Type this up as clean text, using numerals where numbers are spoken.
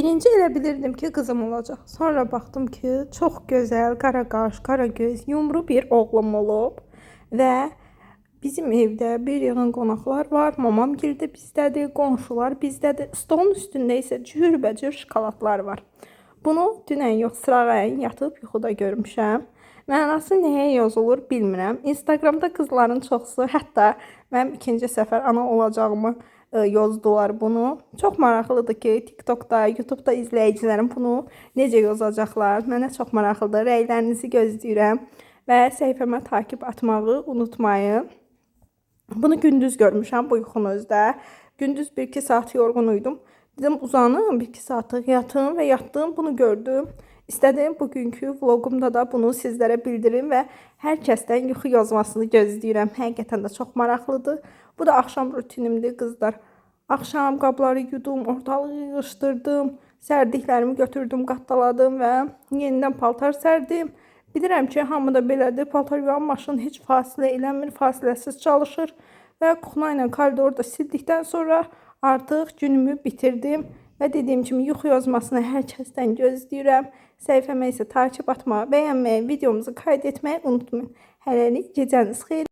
Birinci elə bilirdim ki, qızım olacaq. Sonra baxdım ki, çox gözəl, qara qaş, qara göz, yumru bir oğlum olub və bizim evdə bir yığın qonaqlar var. Mamam girdi bizdədir, qonşular bizdədir. Stolun üstündə isə cürbəcür şokoladlar var. Bunu dünən yox, sırağayın yatıb yuxuda görmüşəm. Mənası nəyə yazılır bilmirəm. Instagramda qızların çoxusu, hətta mənim ikinci səfər ana olacağımı yazdılar bunu. Çox maraqlıdır ki, TikTokda, YouTube'da izləyicilərim bunu necə yazacaqlar. Mənə çox maraqlıdır. Rəylərinizi gözləyirəm və səhifəmə takib atmağı unutmayın. Bunu gündüz görmüşəm bu yuxunu özdə. Gündüz 1-2 saat yorğun uydum. Dedim uzanım, 1-2 saatlıq yatım və yatdım, bunu gördüm. İstədim bugünkü vlogumda da bunu sizlərə bildirim və hər kəsdən yuxu yazmasını gözləyirəm. Həqiqətən də çox maraqlıdır. Bu da axşam rutinimdir qızlar. Axşam qabları yudum, ortalığı yığışdırdım, sərdiklərimi götürdüm, qatlaladım və yenidən paltar sərdim. Bilirəm ki, hamı da belədir. Paltar yuyan maşın heç fasilə eləmir, fasiləsiz çalışır və kuxna ilə koridorda sildikdən sonra artıq günümü bitirdim və dediyim kimi yuxu yazmasını hər kəsdən gözləyirəm. Səhifəmə isə takib atmağı, bəyənməyi, videomuzu kaydetməyi unutmayın. Hələlik gecəniz xeyir.